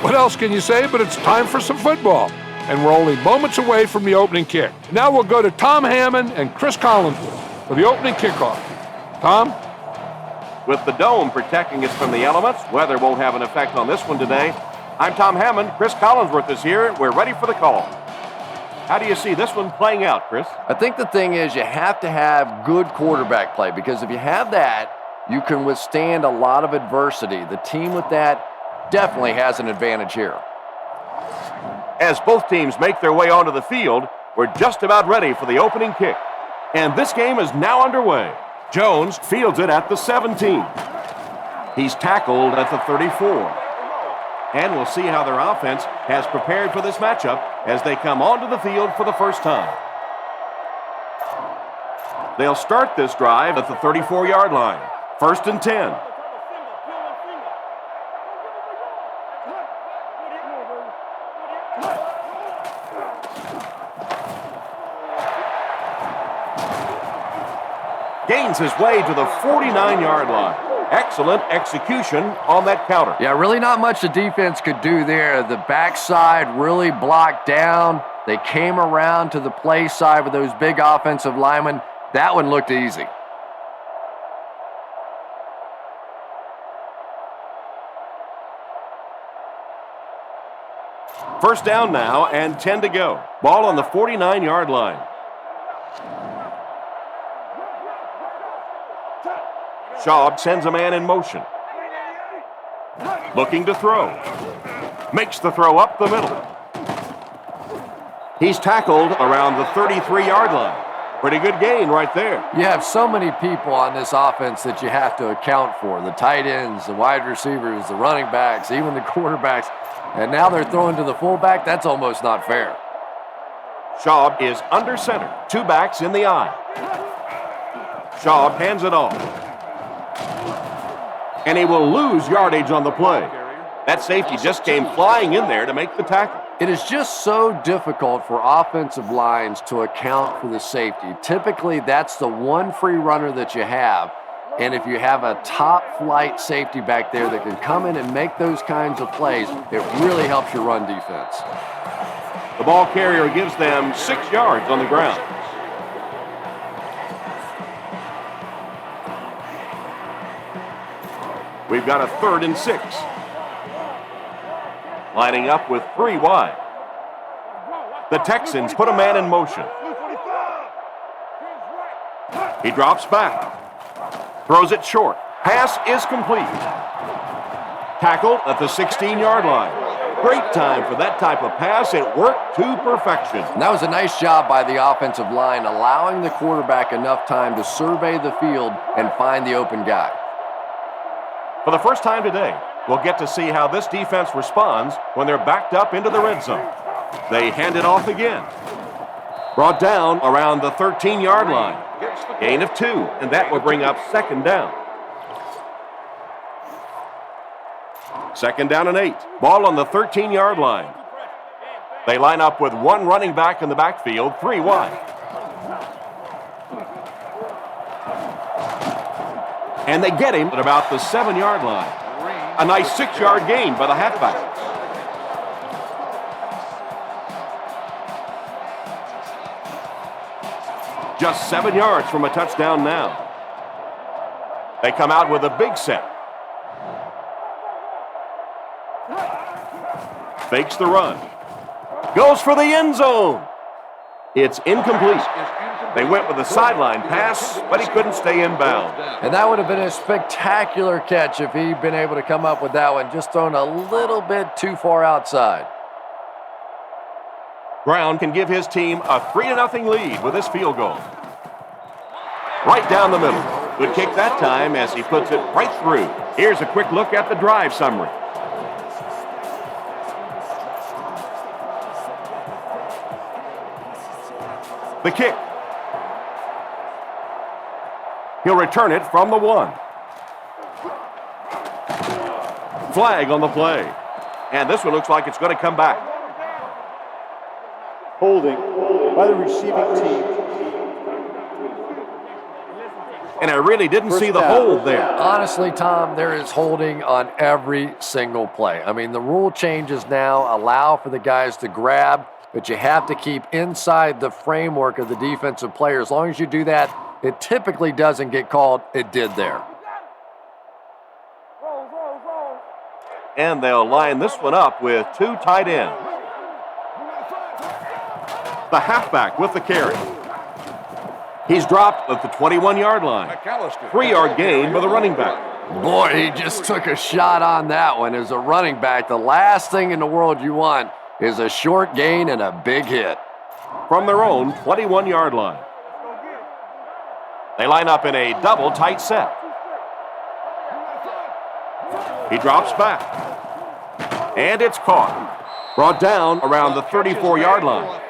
What else can you say? But it's time for some football. And we're only moments away from the opening kick. Now we'll go to Tom Hammond and Chris Collinsworth for the opening kickoff. Tom? With the dome protecting us from the elements, weather won't have an effect on this one today. I'm Tom Hammond. Chris Collinsworth is here. We're ready for the call. How do you see this one playing out, Chris? I think the thing is you have to have good quarterback play, because if you have that, you can withstand a lot of adversity. The team with that definitely has an advantage here. As both teams make their way onto the field, we're just about ready for the opening kick. And this game is now underway. Jones fields it at the 17. He's tackled at the 34. And we'll see how their offense has prepared for this matchup as they come onto the field for the first time. They'll start this drive at the 34-yard line. 1st and 10. Gains his way to the 49-yard line. Excellent execution on that counter. Yeah, really not much the defense could do there. The backside really blocked down. They came around to the play side with those big offensive linemen. That one looked easy. First down now and 10 to go. Ball on the 49-yard line. Schaub sends a man in motion. Looking to throw. Makes the throw up the middle. He's tackled around the 33-yard line. Pretty good gain right there. You have so many people on this offense that you have to account for. The tight ends, the wide receivers, the running backs, even the quarterbacks. And now they're throwing to the fullback. That's almost not fair. Schaub is under center. 2 backs in the eye. Schaub hands it off. And he will lose yardage on the play. That safety just came flying in there to make the tackle. It is just so difficult for offensive lines to account for the safety. Typically, that's the one free runner that you have. And if you have a top-flight safety back there that can come in and make those kinds of plays, it really helps your run defense. The ball carrier gives them 6 yards on the ground. We've got a 3rd and 6. Lining up with 3 wide. The Texans put a man in motion. He drops back. Throws it short. Pass is complete. Tackle at the 16-yard line. Great time for that type of pass. It worked to perfection. And that was a nice job by the offensive line, allowing the quarterback enough time to survey the field and find the open guy. For the first time today, we'll get to see how this defense responds when they're backed up into the red zone. They hand it off again. Brought down around the 13-yard line. Gain of 2, and that will bring up 2nd down. 2nd down and 8. Ball on the 13-yard line. They line up with 1 running back in the backfield, 3 wide. And they get him at about the 7-yard line. A nice 6-yard gain by the halfback. Just 7 yards from a touchdown now. They come out with a big set. Fakes the run. Goes for the end zone. It's incomplete. They went with a sideline pass, but he couldn't stay in bounds. And that would have been a spectacular catch if he'd been able to come up with that one, just thrown a little bit too far outside. Brown can give his team a 3-0 lead with this field goal. Right down the middle. Good kick that time as he puts it right through. Here's a quick look at the drive summary. The kick. He'll return it from the 1. Flag on the play. And this one looks like it's going to come back. Holding by the receiving team. And I really didn't see the down. hold there. Honestly, Tom, there is holding on every single play. I mean, the rule changes now allow for the guys to grab, but you have to keep inside the framework of the defensive player. As long as you do that, it typically doesn't get called. It did there. And they'll line this one up with two tight ends. The halfback with the carry. He's dropped at the 21-yard line. 3-yard gain for the running back. Boy, he just took a shot on that one. As a running back, the last thing in the world you want is a short gain and a big hit. From their own 21-yard line. They line up in a double tight set. He drops back. And it's caught. Brought down around the 34-yard line.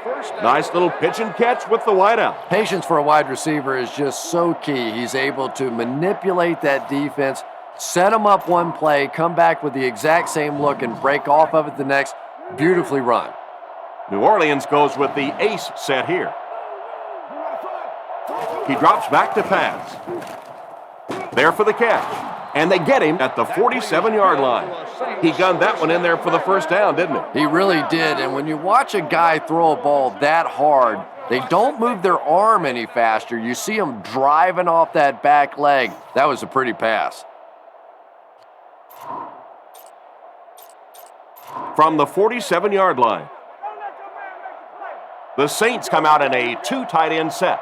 Nice little pitch and catch with the wideout. Patience for a wide receiver is just so key. He's able to manipulate that defense, set them up one play, come back with the exact same look, and break off of it the next. Beautifully run. New Orleans goes with the ace set here. He drops back to pass. There for the catch. And they get him at the 47-yard line. He gunned that one in there for the first down, didn't he? He really did. And when you watch a guy throw a ball that hard, they don't move their arm any faster. You see them driving off that back leg. That was a pretty pass. From the 47-yard line, the Saints come out in a two tight end set.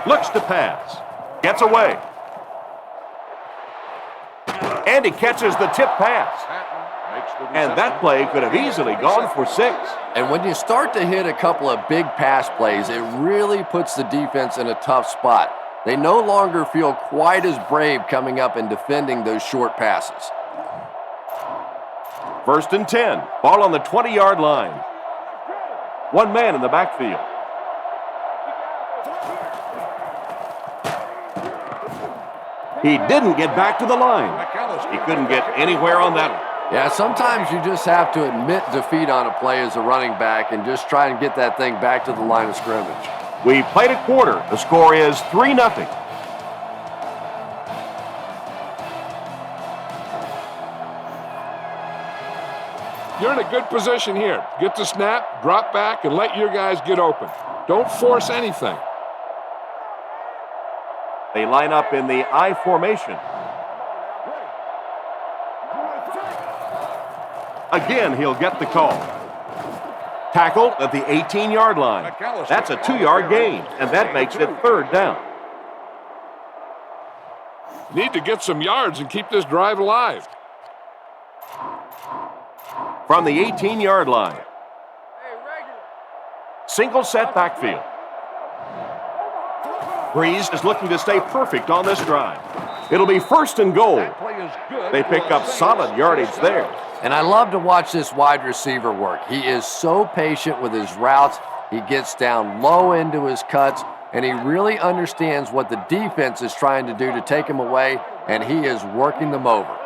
Looks to pass. Gets away. And he catches the tip pass. And that play could have easily gone for 6. And when you start to hit a couple of big pass plays, it really puts the defense in a tough spot. They no longer feel quite as brave coming up and defending those short passes. 1st and 10. Ball on the 20-yard line. One man in the backfield. He didn't get back to the line. He couldn't get anywhere on that one. Yeah, sometimes you just have to admit defeat on a play as a running back and just try and get that thing back to the line of scrimmage. We played a quarter. The score is 3-0. You're in a good position here. Get the snap, drop back, and let your guys get open. Don't force anything. They line up in the I formation. Again, he'll get the call. Tackled at the 18-yard line. That's a 2-yard gain, and that makes it 3rd down. Need to get some yards and keep this drive alive. From the 18-yard line. Single set backfield. Breeze is looking to stay perfect on this drive. It'll be 1st and goal. They pick up solid yardage there. And I love to watch this wide receiver work. He is so patient with his routes. He gets down low into his cuts, and he really understands what the defense is trying to do to take him away, and he is working them over.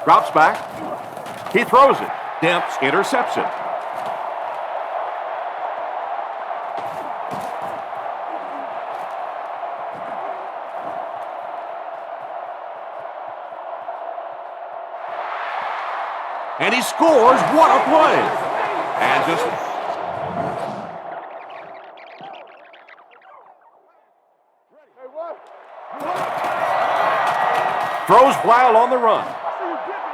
Drops back. He throws it. Demps intercepts it. And he scores. What a play. And just throws while on the run.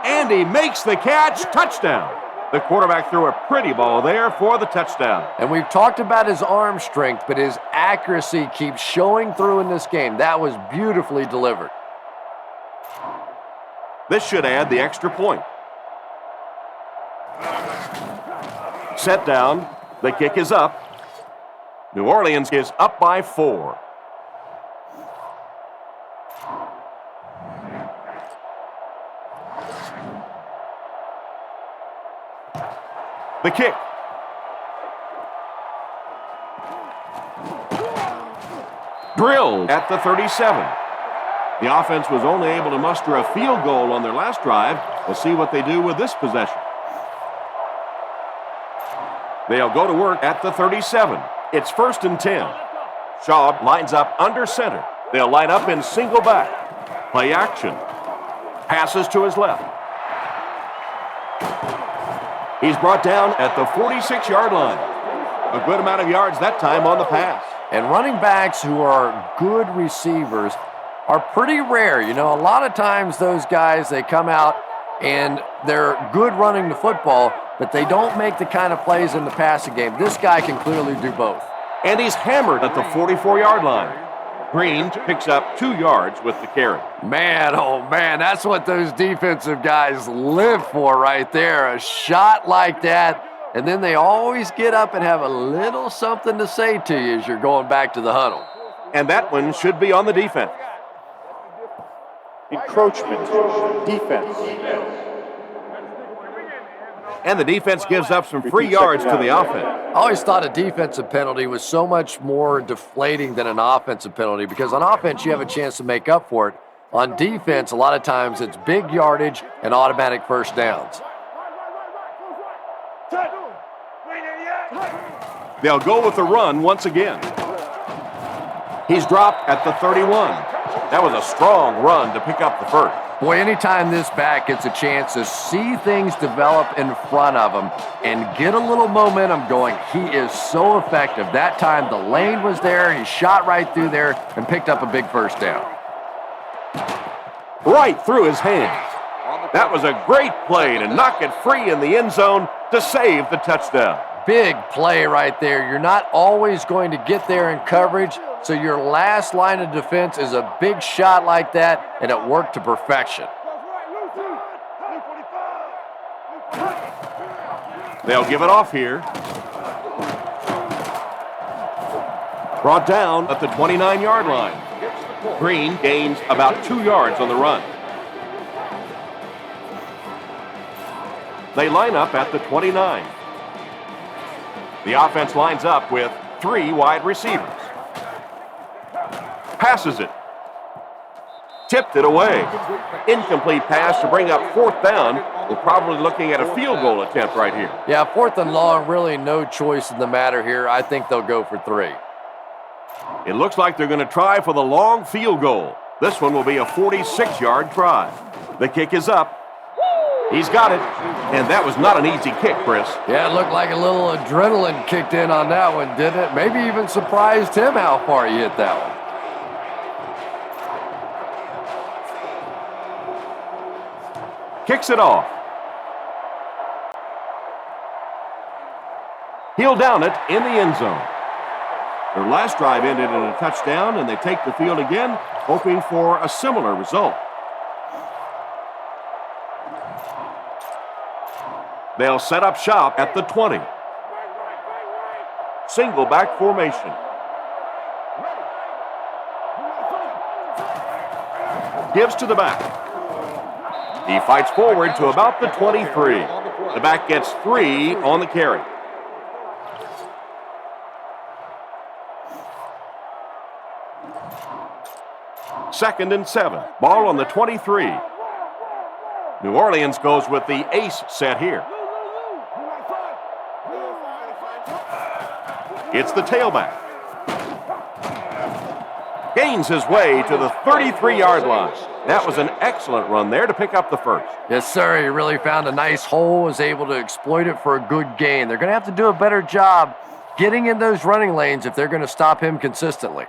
And he makes the catch. Touchdown. The quarterback threw a pretty ball there for the touchdown. And we've talked about his arm strength, but his accuracy keeps showing through in this game. That was beautifully delivered. This should add the extra point. Set down. The kick is up. New Orleans is up by 4. The kick. Drilled at the 37. The offense was only able to muster a field goal on their last drive, We'll see what they do with this possession. They'll go to work at the 37. It's 1st and 10. Shaw lines up under center. They'll line up in single back. Play action. Passes to his left. He's brought down at the 46-yard line. A good amount of yards that time on the pass. And running backs who are good receivers are pretty rare. You know, a lot of times those guys, they come out and they're good running the football, but they don't make the kind of plays in the passing game. This guy can clearly do both. And he's hammered at the 44-yard line. Green picks up 2 yards with the carry. Man, oh man, that's what those defensive guys live for right there. A shot like that, and then they always get up and have a little something to say to you as you're going back to the huddle. And that one should be on the defense. Encroachment, defense. And the defense gives up some free yards to the offense. I always thought a defensive penalty was so much more deflating than an offensive penalty because on offense you have a chance to make up for it. On defense, a lot of times it's big yardage and automatic first downs. They'll go with the run once again. He's dropped at the 31. That was a strong run to pick up the first. Boy, anytime this back gets a chance to see things develop in front of him and get a little momentum going, he is so effective. That time the lane was there, he shot right through there and picked up a big first down. Right through his hands. That was a great play to knock it free in the end zone to save the touchdown. Big play right there. You're not always going to get there in coverage, so your last line of defense is a big shot like that, and it worked to perfection. They'll give it off here. Brought down at the 29-yard line. Green gains about 2 yards on the run. They line up at the 29. The offense lines up with 3 wide receivers. Passes it. Tipped it away. Incomplete pass to bring up 4th down. We're probably looking at a field goal attempt right here. Yeah, 4th and long, really no choice in the matter here. I think they'll go for 3. It looks like they're going to try for the long field goal. This one will be a 46-yard try. The kick is up. He's got it, and that was not an easy kick, Chris. Yeah, it looked like a little adrenaline kicked in on that one, didn't it? Maybe even surprised him how far he hit that one. Kicks it off. He'll down it in the end zone. Their last drive ended in a touchdown, and they take the field again, hoping for a similar result. They'll set up shop at the 20. Single back formation. Gives to the back. He fights forward to about the 23. The back gets 3 on the carry. Second and 7. Ball on the 23. New Orleans goes with the ace set here. It's the tailback. Gains his way to the 33-yard line. That was an excellent run there to pick up the first. Yes, sir. He really found a nice hole, was able to exploit it for a good gain. They're going to have to do a better job getting in those running lanes if they're going to stop him consistently.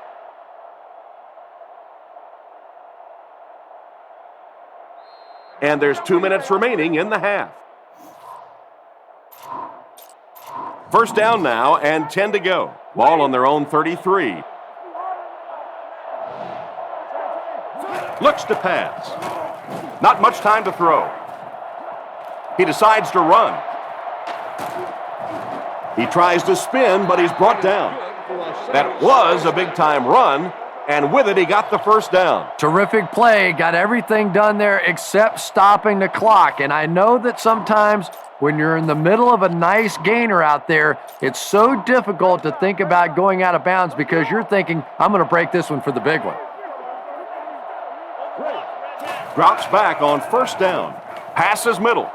And there's 2 minutes remaining in the half. First down now and 10 to go. Ball on their own 33. Looks to pass. Not much time to throw. He decides to run. He tries to spin, but he's brought down. That was a big-time run, and with it, he got the first down. Terrific play. Got everything done there except stopping the clock. And I know that sometimes when you're in the middle of a nice gainer out there, it's so difficult to think about going out of bounds because you're thinking, I'm going to break this one for the big one. Drops back on first down. Passes middle.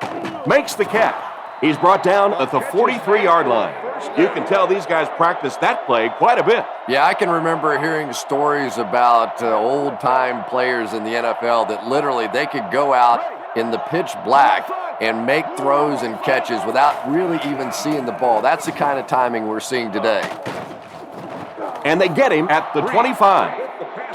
Makes the catch. He's brought down at the 43-yard line. You can tell these guys practice that play quite a bit. Yeah, I can remember hearing stories about old-time players in the NFL that literally they could go out in the pitch black and make throws and catches without really even seeing the ball. That's the kind of timing we're seeing today. And they get him at the 25.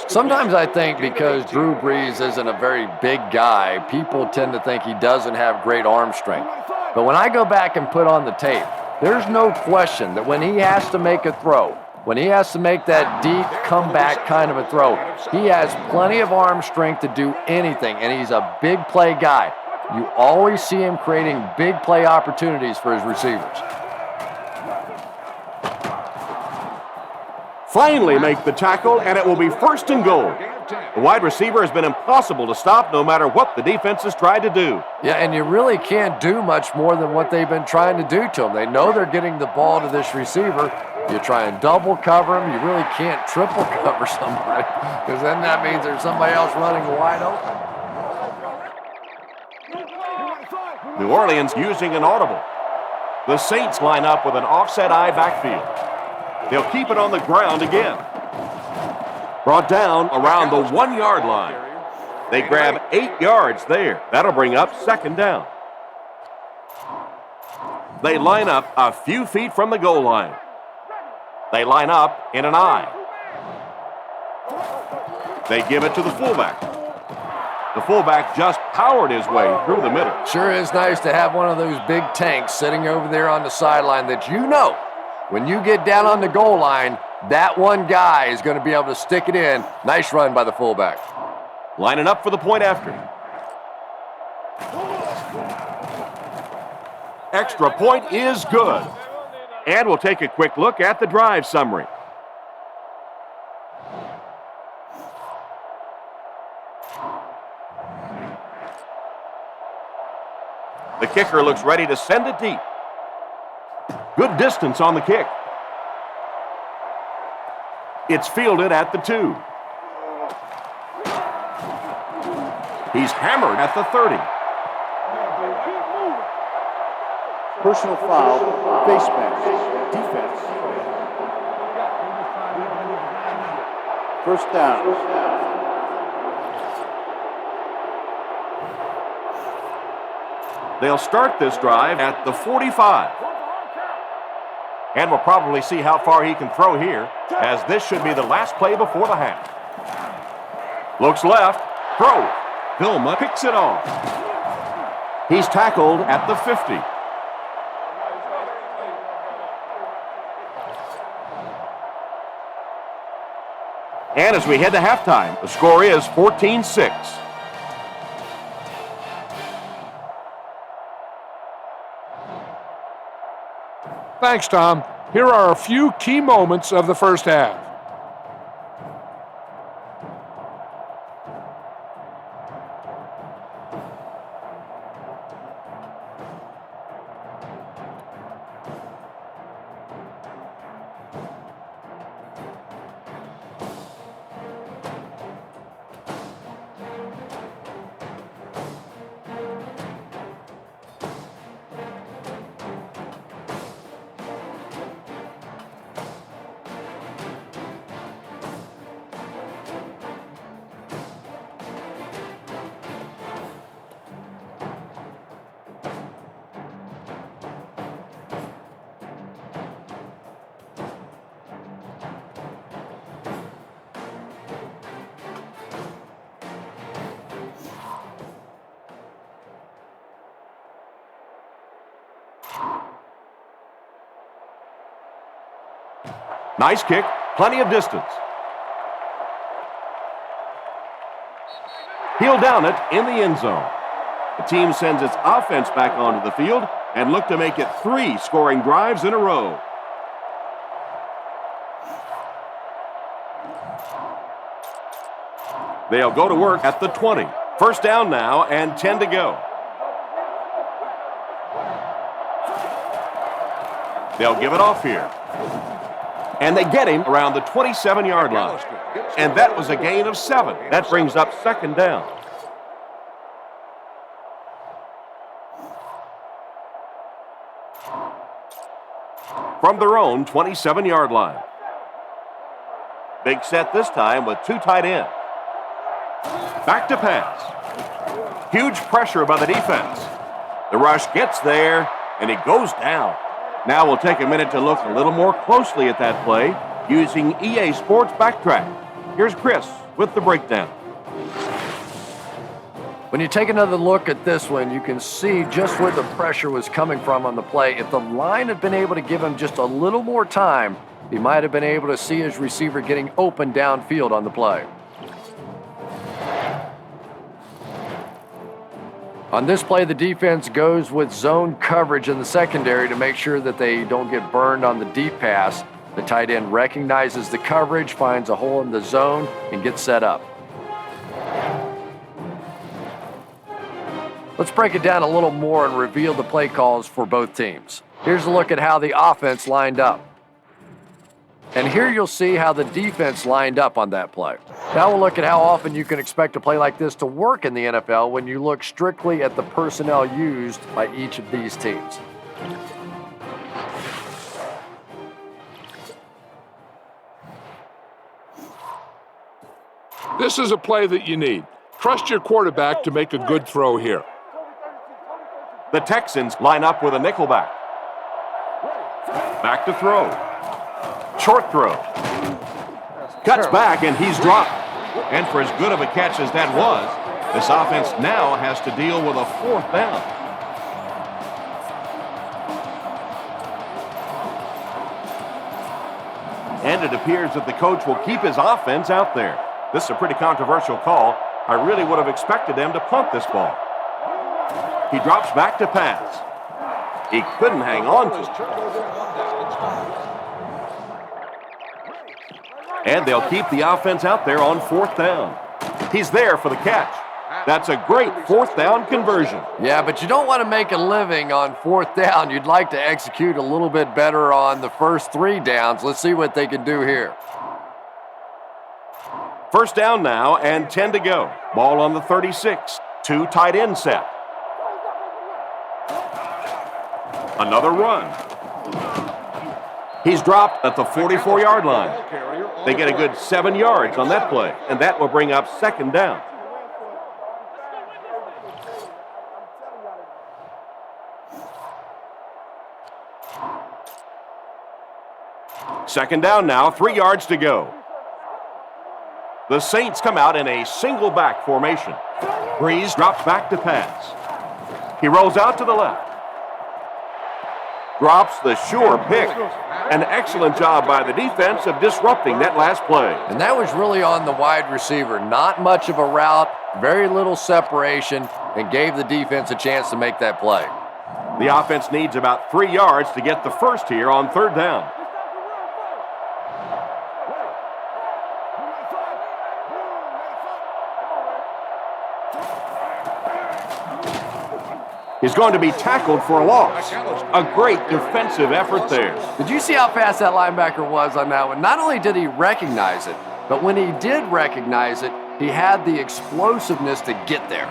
Sometimes I think because Drew Brees isn't a very big guy, people tend to think he doesn't have great arm strength. But when I go back and put on the tape, there's no question that when he has to make a throw, when he has to make that deep comeback kind of a throw, he has plenty of arm strength to do anything, and he's a big play guy. You always see him creating big play opportunities for his receivers. Finally make the tackle, and it will be 1st and goal. The wide receiver has been impossible to stop no matter what the defense has tried to do. Yeah, and you really can't do much more than what they've been trying to do to him. They know they're getting the ball to this receiver. You try and double cover him. You really can't triple cover somebody because then that means there's somebody else running wide open. New Orleans using an audible. The Saints line up with an offset eye backfield. They'll keep it on the ground again. Brought down around the 1-yard line. They grab 8 yards there. That'll bring up 2nd down. They line up a few feet from the goal line. They line up in an eye. They give it to the fullback. The fullback just powered his way through the middle. Sure is nice to have one of those big tanks sitting over there on the sideline that you know, when you get down on the goal line, that one guy is going to be able to stick it in. Nice run by the fullback. Lining up for the point after. Extra point is good. And we'll take a quick look at the drive summary. The kicker looks ready to send it deep. Good distance on the kick. It's fielded at the 2. He's hammered at the 30. Personal foul, face mask, defense. 1st down. They'll start this drive at the 45. And we'll probably see how far he can throw here, as this should be the last play before the half. Looks left, throw. Vilma picks it off. He's tackled at the 50. And as we head to halftime, the score is 14-6. Thanks, Tom. Here are a few key moments of the first half. Nice kick, plenty of distance. He'll down it in the end zone. The team sends its offense back onto the field and look to make it 3 scoring drives in a row. They'll go to work at the 20. 1st down now and 10 to go. They'll give it off here. And they get him around the 27-yard line. And that was a gain of 7. That brings up 2nd down. from their own 27-yard line. Big set this time with two tight ends. Back to pass. Huge pressure by the defense. The rush gets there, and it goes down. Now we'll take a minute to look a little more closely at that play using EA Sports Backtrack. Here's Chris with the breakdown. When you take another look at this one, you can see just where the pressure was coming from on the play. If the line had been able to give him just a little more time, he might have been able to see his receiver getting open downfield on the play. On this play, the defense goes with zone coverage in the secondary to make sure that they don't get burned on the deep pass. The tight end recognizes the coverage, finds a hole in the zone, and gets set up. Let's break it down a little more and reveal the play calls for both teams. Here's a look at how the offense lined up. And here you'll see how the defense lined up on that play. Now we'll look at how often you can expect a play like this to work in the NFL when you look strictly at the personnel used by each of these teams. This is a play that you need. Trust your quarterback to make a good throw here. The Texans line up with a nickelback. Back to throw. Short throw. Cuts back, and he's dropped. And for as good of a catch as that was, this offense now has to deal with a fourth down. And it appears that the coach will keep his offense out there. This is a pretty controversial call. I really would have expected them to punt this ball. He drops back to pass. He couldn't hang on to it. And they'll keep the offense out there on fourth down. He's there for the catch. That's a great fourth down conversion. Yeah, but you don't want to make a living on fourth down. You'd like to execute a little bit better on the first three downs. Let's see what they can do here. First down now and 10 to go. Ball on the 36. Two tight end set. Another run. He's dropped at the 44-yard line. They get a good 7 yards on that play, and that will bring up second down. Second down now, 3 yards to go. The Saints come out in a single back formation. Breeze drops back to pass. He rolls out to the left. Drops the sure pick. An excellent job by the defense of disrupting that last play. And that was really on the wide receiver. Not much of a route, very little separation, and gave the defense a chance to make that play. The offense needs about 3 yards to get the first here on third down. Is going to be tackled for a loss. A great defensive effort there. Did you see how fast that linebacker was on that one? Not only did he recognize it, but when he did recognize it, he had the explosiveness to get there.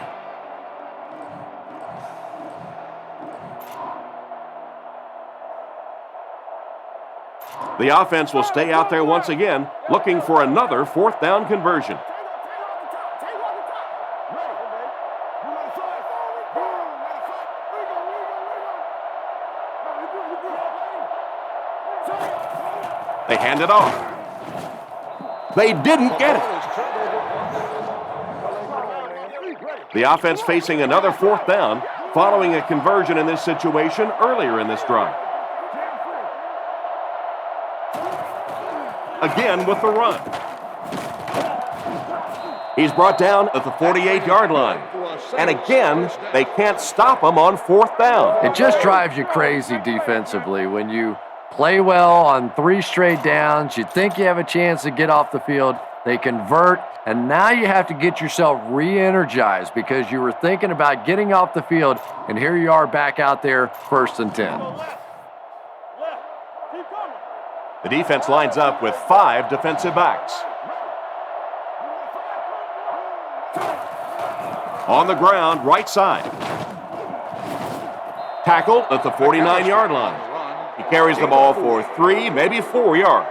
The offense will stay out there once again, looking for another fourth down conversion. They hand it off. They didn't get it. The offense facing another fourth down following a conversion in this situation earlier in this drive. Again with the run. He's brought down at the 48-yard line. And again, they can't stop him on fourth down. It just drives you crazy defensively when you play well on 3 straight downs. You think you have a chance to get off the field. They convert, and now you have to get yourself re-energized because you were thinking about getting off the field, and here you are back out there, 1st and 10. The defense lines up with 5 defensive backs. On the ground, right side. Tackled at the 49-yard line. He carries the ball for 3, maybe 4 yards.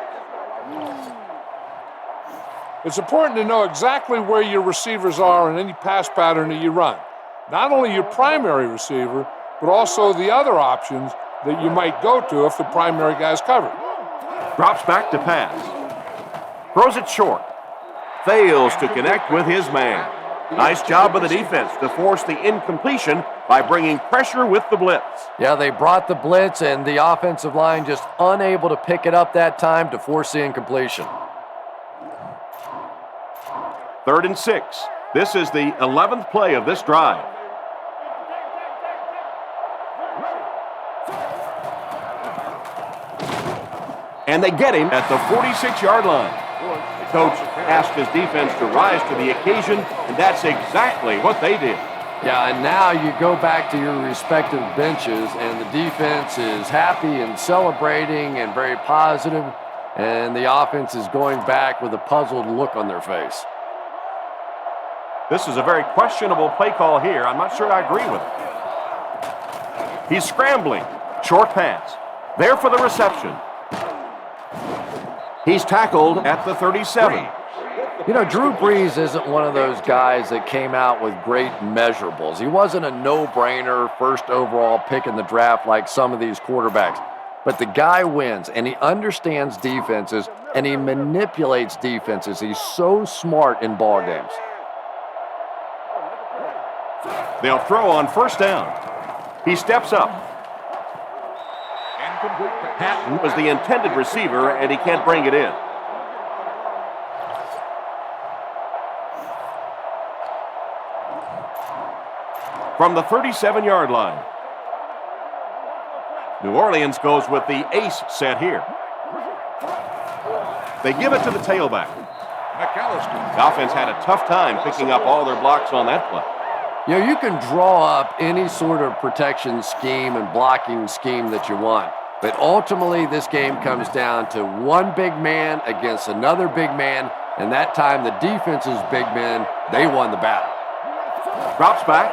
It's important to know exactly where your receivers are in any pass pattern that you run. Not only your primary receiver, but also the other options that you might go to if the primary guy's covered. Drops back to pass. Throws it short. Fails to connect with his man. Nice job by the defense to force the incompletion by bringing pressure with the blitz. Yeah, they brought the blitz, and the offensive line just unable to pick it up that time to force the incompletion. 3rd and 6. This is the 11th play of this drive. And they get him at the 46-yard line. The coach asked his defense to rise to the occasion, and that's exactly what they did. Yeah, and now you go back to your respective benches, and the defense is happy and celebrating and very positive, and the offense is going back with a puzzled look on their face. This is a very questionable play call here. I'm not sure I agree with it. He's scrambling. Short pass. There for the reception. He's tackled at the 37. You know, Drew Brees isn't one of those guys that came out with great measurables. He wasn't a no-brainer first overall pick in the draft like some of these quarterbacks. But the guy wins, and he understands defenses, and he manipulates defenses. He's so smart in ball games. They'll throw on 1st down. He steps up. Patton was the intended receiver, and he can't bring it in. From the 37-yard line. New Orleans goes with the ace set here. They give it to the tailback. The offense had a tough time picking up all their blocks on that play. You know, you can draw up any sort of protection scheme and blocking scheme that you want. But ultimately, this game comes down to one big man against another big man. And that time, the defense's big men, they won the battle. Drops back.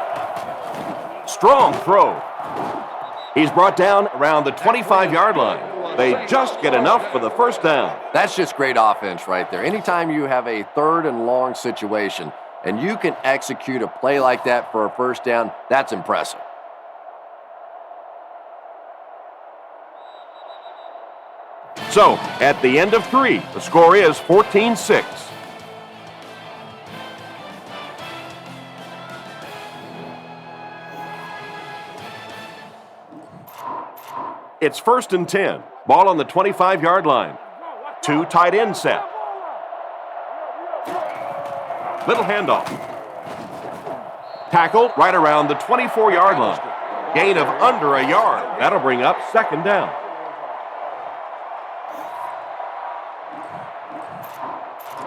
Strong throw. He's brought down around the 25-yard line. They just get enough for the 1st down. That's just great offense right there. Anytime you have a 3rd and long situation and you can execute a play like that for a 1st down, that's impressive. So, at the end of 3, the score is 14-6. It's 1st and 10. Ball on the 25-yard line. 2 tight end set. Little handoff. Tackle right around the 24-yard line. Gain of under a yard. That'll bring up 2nd down.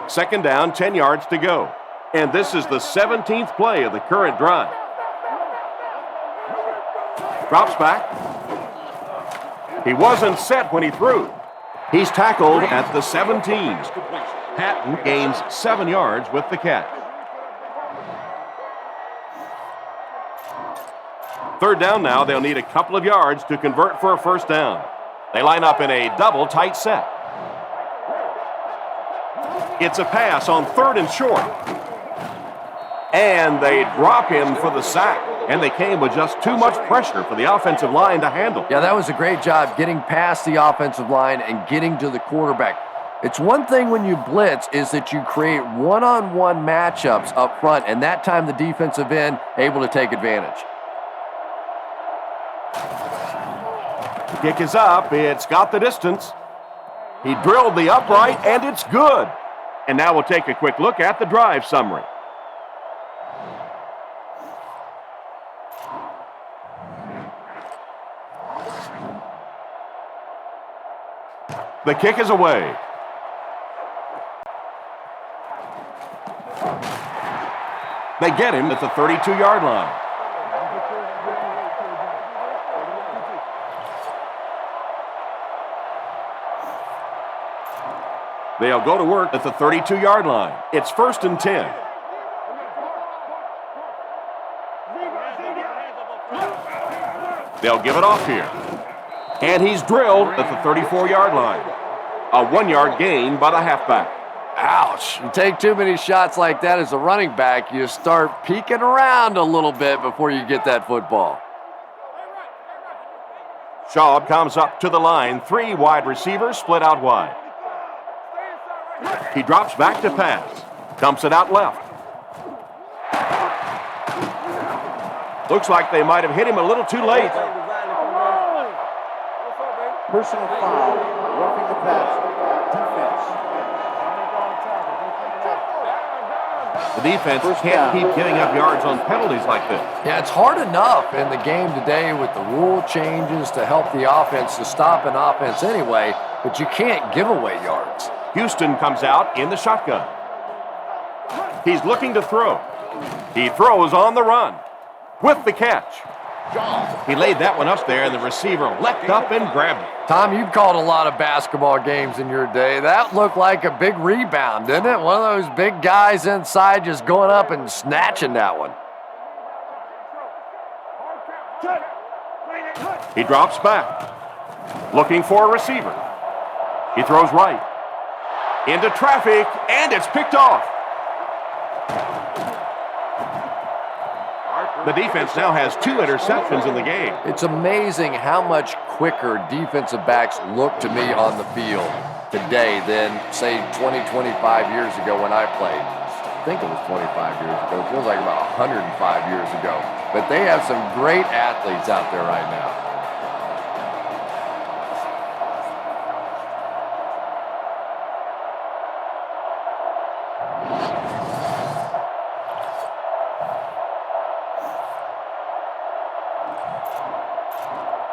Second down, 10 yards to go. And this is the 17th play of the current drive. Drops back. He wasn't set when he threw. He's tackled at the 17. Patton gains 7 yards with the catch. 3rd down now. They'll need a couple of yards to convert for a 1st down. They line up in a double tight set. It's a pass on 3rd and short. And they drop him for the sack. And they came with just too much pressure for the offensive line to handle. Yeah, that was a great job getting past the offensive line and getting to the quarterback. It's one thing when you blitz is that you create one-on-one matchups up front, and that time the defensive end able to take advantage. The kick is up. It's got the distance. He drilled the upright, and it's good. And now we'll take a quick look at the drive summary. The kick is away. They get him at the 32-yard line. They'll go to work at the 32-yard line. It's 1st and 10. They'll give it off here. And he's drilled at the 34-yard line. A 1-yard gain by the halfback. Ouch. You take too many shots like that as a running back, you start peeking around a little bit before you get that football. Schaub comes up to the line. 3 wide receivers split out wide. He drops back to pass. Dumps it out left. Looks like they might have hit him a little too late. Personal foul, roughing the pass, defense. The defense can't keep giving up yards on penalties like this. Yeah, it's hard enough in the game today with the rule changes to help the offense to stop an offense anyway, but you can't give away yards. Houston comes out in the shotgun. He's looking to throw. He throws on the run with the catch. He laid that one up there, and the receiver leapt up and grabbed it. Tom, you've called a lot of basketball games in your day. That looked like a big rebound, didn't it? One of those big guys inside just going up and snatching that one. He drops back, looking for a receiver. He throws right. Into traffic, and it's picked off. The defense now has 2 interceptions in the game. It's amazing how much quicker defensive backs look to me on the field today than, say, 20, 25 years ago when I played. I think it was 25 years ago. It feels like about 105 years ago. But they have some great athletes out there right now.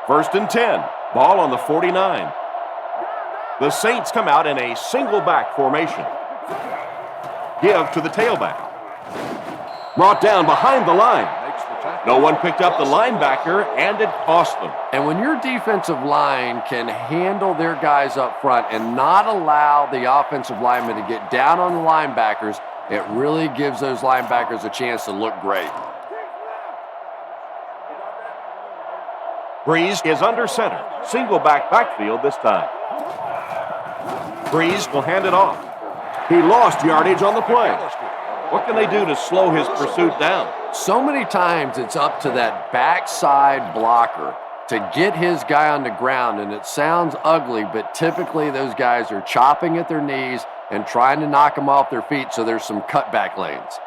First and 10. Ball on the 49. The Saints come out in a single back formation. Give to the tailback. Brought down behind the line. No one picked up the linebacker, and it cost them. And when your defensive line can handle their guys up front and not allow the offensive linemen to get down on the linebackers, it really gives those linebackers a chance to look great. Breeze is under center. Single backfield this time. Breeze will hand it off. He lost yardage on the play. What can they do to slow his pursuit down? So many times it's up to that backside blocker to get his guy on the ground, and it sounds ugly, but typically those guys are chopping at their knees and trying to knock them off their feet, so there's some cutback lanes.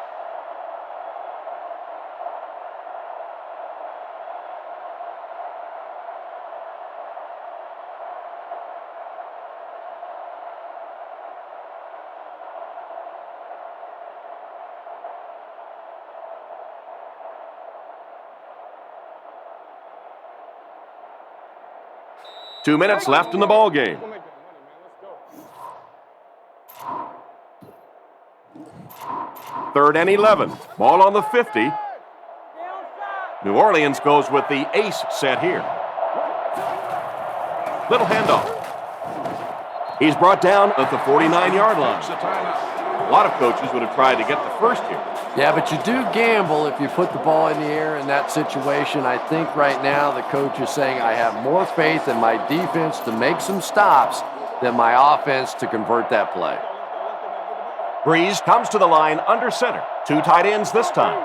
Two minutes left in the ball game. Third and 11. Ball on the 50. New Orleans goes with the ace set here. Little handoff. He's brought down at the 49-yard line. A lot of coaches would have tried to get the first here. Yeah, but you do gamble if you put the ball in the air in that situation. I think right now the coach is saying I have more faith in my defense to make some stops than my offense to convert that play. Breeze comes to the line under center. 2 tight ends this time.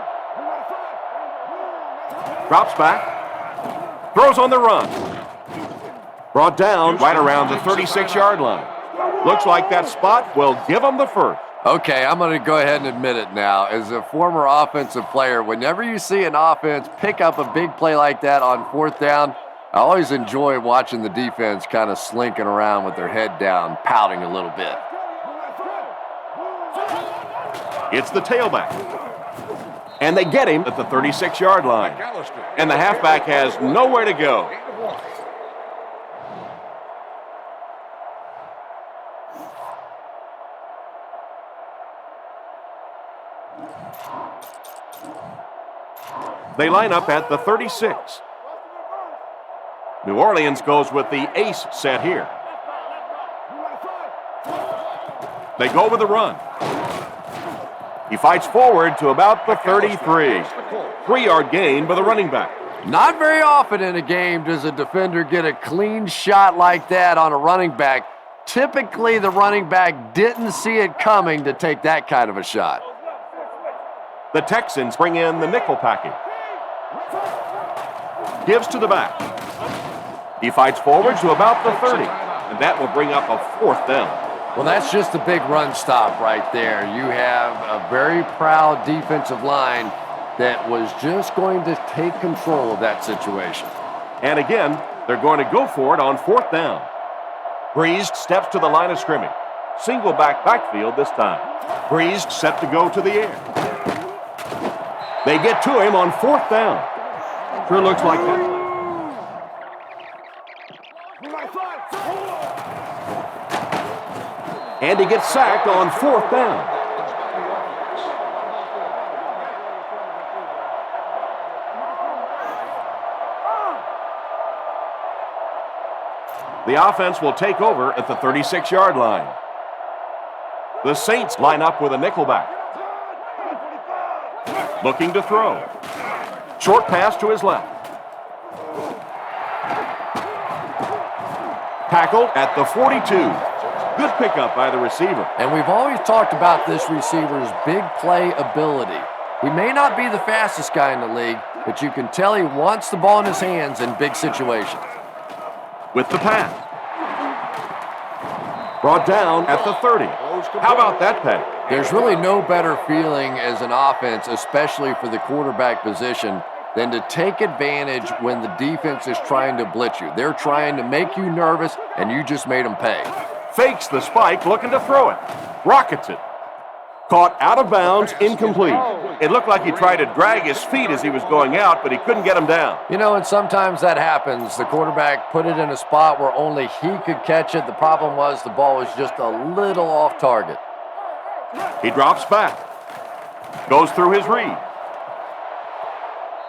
Drops back. Throws on the run. Brought down right around the 36-yard line. Looks like that spot will give them the first. Okay, I'm going to go ahead and admit it now. As a former offensive player, whenever you see an offense pick up a big play like that on 4th down, I always enjoy watching the defense kind of slinking around with their head down, pouting a little bit. It's the tailback. And they get him at the 36-yard line. And the halfback has nowhere to go. They line up at the 36. New Orleans goes with the ace set here. They go with the run. He fights forward to about the 33. 3-yard gain by the running back. Not very often in a game does a defender get a clean shot like that on a running back. Typically, the running back didn't see it coming to take that kind of a shot. The Texans bring in the nickel package. Gives to the back. He fights forward to about the 30, and that will bring up a 4th down. Well, that's just a big run stop right there. You have a very proud defensive line that was just going to take control of that situation. And again, they're going to go for it on 4th down. Breeze steps to the line of scrimmage. Single backfield this time. Breeze set to go to the air. They get to him on 4th down. Sure looks like that. And he gets sacked on 4th down. The offense will take over at the 36-yard line. The Saints line up with a nickelback. Looking to throw. Short pass to his left. Tackled at the 42. Good pickup by the receiver. And we've always talked about this receiver's big play ability. He may not be the fastest guy in the league, but you can tell he wants the ball in his hands in big situations. With the pass. Brought down at the 30. How about that pass? There's really no better feeling as an offense, especially for the quarterback position, than to take advantage when the defense is trying to blitz you. They're trying to make you nervous, and you just made them pay. Fakes the spike, looking to throw it. Rockets it. Caught out of bounds, incomplete. It looked like he tried to drag his feet as he was going out, but he couldn't get him down. You know, and sometimes that happens. The quarterback put it in a spot where only he could catch it. The problem was the ball was just a little off target. He drops back. Goes through his read.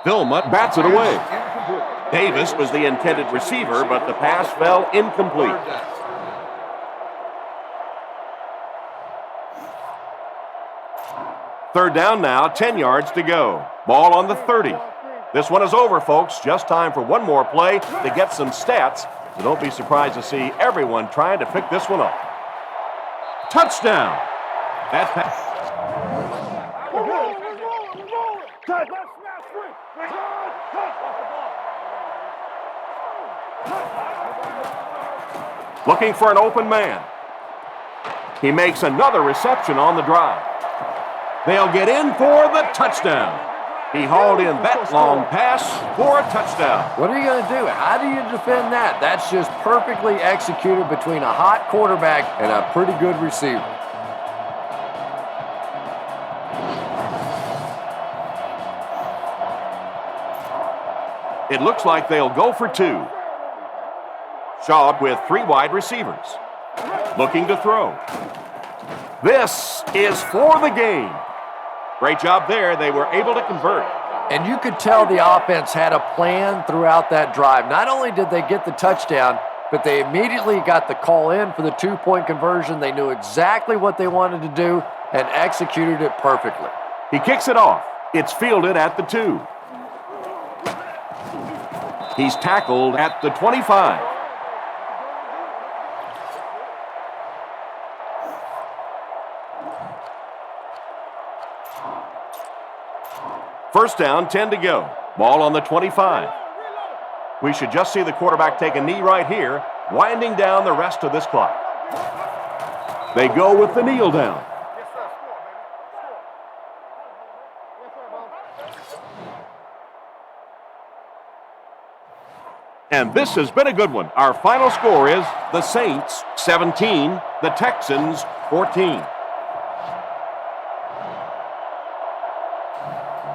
Vilma bats it away. Davis was the intended receiver, but the pass fell incomplete. Third down now, 10 yards to go. Ball on the 30. This one is over, folks. Just time for one more play to get some stats. So don't be surprised to see everyone trying to pick this one up. Touchdown. That pass. Looking for an open man. He makes another reception on the drive. They'll get in for the touchdown. He hauled in that long pass for a touchdown. What are you going to do? How do you defend that? That's just perfectly executed between a hot quarterback and a pretty good receiver. It looks like they'll go for 2. Schaub with 3 wide receivers. Looking to throw. This is for the game. Great job there. They were able to convert. And you could tell the offense had a plan throughout that drive. Not only did they get the touchdown, but they immediately got the call in for the 2-point conversion. They knew exactly what they wanted to do and executed it perfectly. He kicks it off. It's fielded at the 2. He's tackled at the 25. First down, 10 to go. Ball on the 25. We should just see the quarterback take a knee right here, winding down the rest of this clock. They go with the kneel down. And this has been a good one. Our final score is the Saints 17, the Texans 14.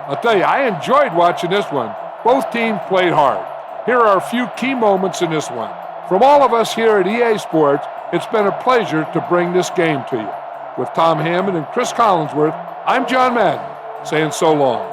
I'll tell you, I enjoyed watching this one. Both teams played hard. Here are a few key moments in this one. From all of us here at EA Sports, it's been a pleasure to bring this game to you. With Tom Hammond and Chris Collinsworth, I'm John Madden, saying so long.